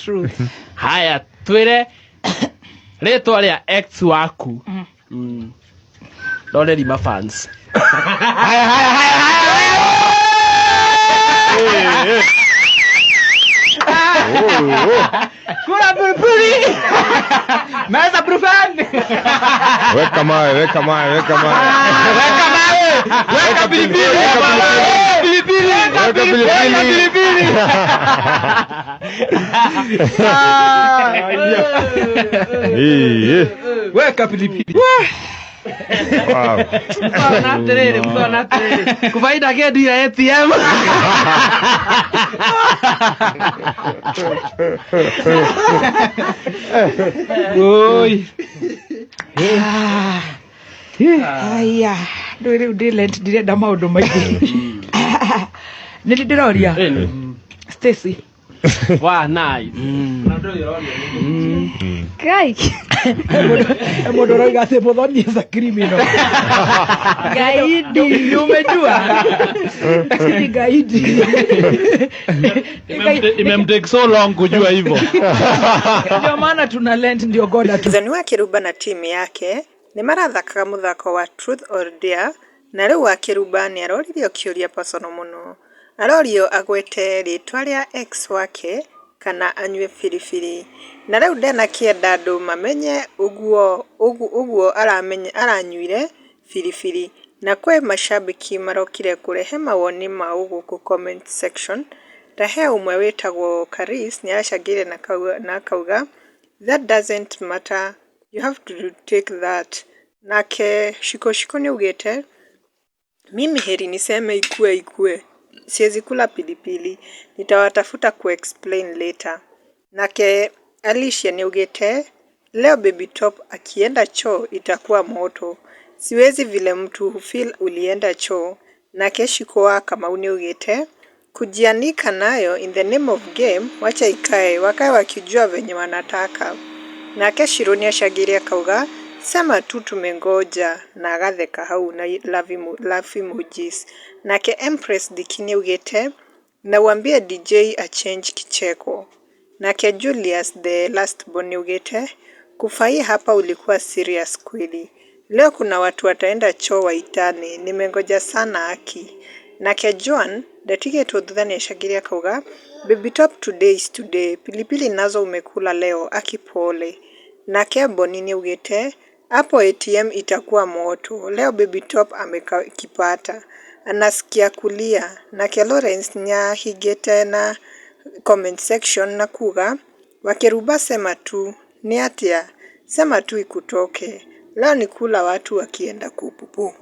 Truth. Haya, twire retwa ria ex waku. Dole lima fans. Kula pilipili. Meza brufen. Weka mawe. Weka pilipili. Weka pilipili. Wow. Msona terere. Kufaida kedi ya ATM. Oi. Aya, ndwire udilent direnda maundu maingi. Nilidiroria. Stacy. Wow, nice. Kai. Modo roiga se podoni esa criminal. Gaidi, umejua? Ni gaidi. Imemtake so long kujua hivyo. Ndio maana tuna lent ndio goda tu. Zanua Kiruba na timu yake ni marathakaga muthako wa Truth or Dare, na riu wa Kiruba ni aroririo kiuria personal muno. Arorio agwete ritwa ria ex wake kana anywe firifiri, na riu ndena kienda andu mamenye uguo aranyuire firifiri, na kwe mashabiki marokire kurehe mawoni ma uguku comment section. Tahe umwe wetagwo Karis ni aracagire na kauga that doesn't matter, you have to take that. Nake shiko ni ugete mimi heri niseme ikue siwezi kula pilipili, nitawatafuta explain later. Nake Alicia ni ugete leo baby top akienda choo itakuwa moto, siwezi vile mtu feel ulienda choo. Nake Shikoa kama uni ugete kujianika nayo in the name of game, wacha ikae wakae wakijua venye wanataka. Nake Shironi ashagiria kauga sema tu tumengoja, na agatheka hau na love emojis. Nake Empress Dikini ugete na uambie DJ a change kicheko. Nake Julius the last born ugete kufai hapa ulikuwa serious kweli, leo kuna watu wataenda choo waitane, nimengoja sana aki. Nake Joan datige tudhani ashagiria kauga baby top today is today, pilipili nazo umekula leo akipole. Nake Bonini ugete hapo ATM itakuwa moto, leo baby top amekipata anasikia kulia. Nake Lawrence nya higete na comment section na kuga wakiruba sema tu ni atia, sema tu ikutoke, leo ni kula watu wakienda kupupu.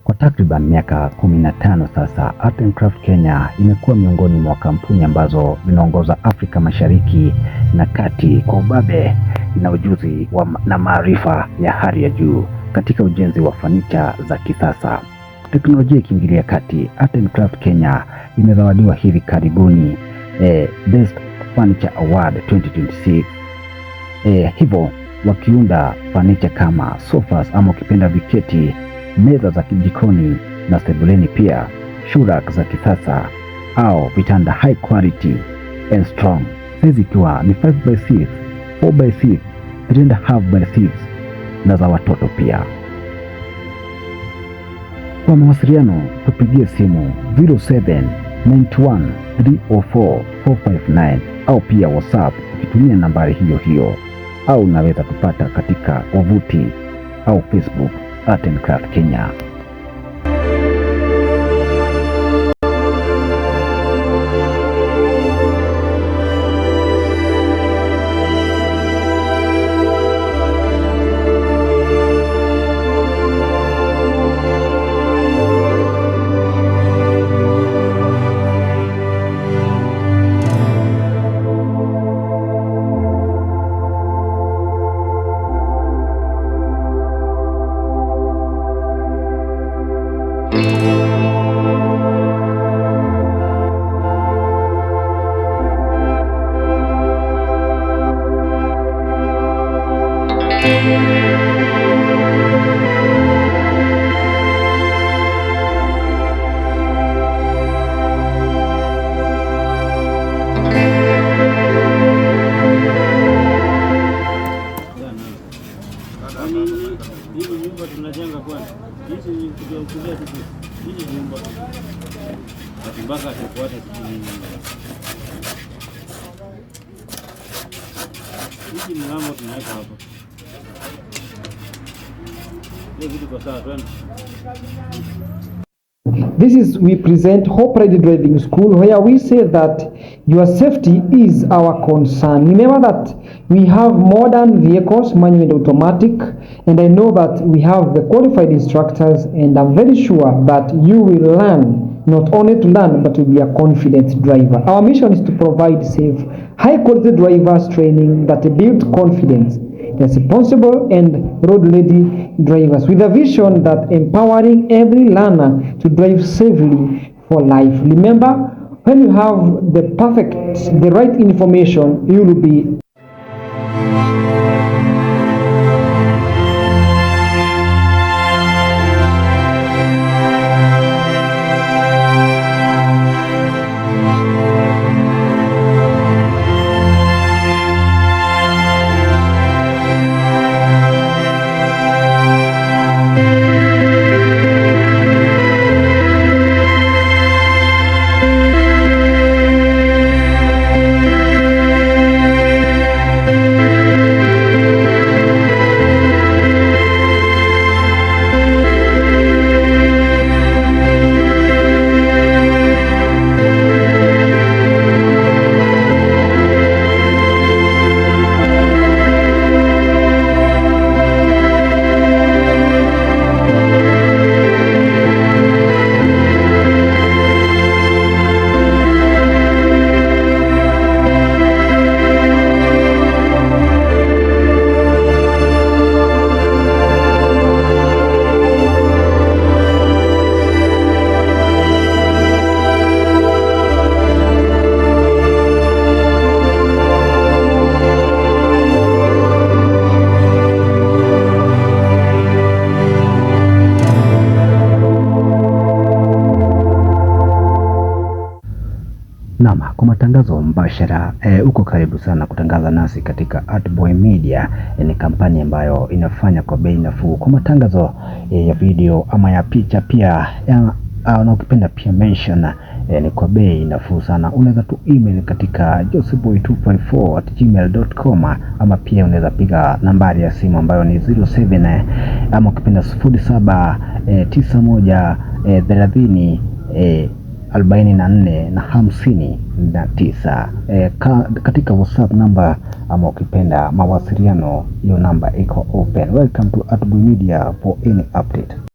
Kwa takriban miaka 15 sasa, Art and Craft Kenya imekuwa miongoni mwa kampuni ambazo zinaongoza Afrika Mashariki na Kati kwa ubabe na ujuzi na maarifa ya hali ya juu katika ujenzi wa fanicha za kisasa. Teknolojia ikiingilia kati, Art and Craft Kenya imezawadiwa hivi karibuni Best Furniture Award 2026. Hivyo wakiunda fanicha kama sofas ama ukipenda viketi, meza za kijikoni na sebuleni, pia shurak za kisasa au vitanda high quality and strong, size ikiwa ni 5x6, 4x6, 3.5x6 na za watoto pia. Kwa mawasiliano tupigie simu 0791304459 au pia WhatsApp ukitumia nambari hiyo, au unaweza kupata katika wavuti au Facebook Art and Craft Kenya. mpaka tufuate hiki mlango tunaweka hapo. Hiyo vitu kwa sawa twende. This is, we present Hope Ready Driving School, where we say that your safety is our concern. Remember that we have modern vehicles, manual and automatic, and I know that we have the qualified instructors, and I'm very sure that you will learn, not only to learn, but to be a confident driver. Our mission is to provide safe, high-quality drivers training that build confidence, responsible and road-ready drivers, with a vision that empowering every learner to drive safely for life. Remember, when you have the right information, you will be Naam, kwa matangazo mbashara uko karibu sana kutangaza nasi katika Artboy Media. Ni kampani ambayo inafanya kwa bei nafuu kwa matangazo ya video ama ya picha pia na ukipenda pia mention ni kwa bei nafuu sana. Unaweza tu email katika joseboy254@gmail.com ama pia unaweza piga nambari ya simu ambayo ni 07 ama ukipenda 0791 30 44 na 59 katika WhatsApp namba ama ukipenda mawasiliano, hiyo namba iko open. Welcome to Artboy Media for any update.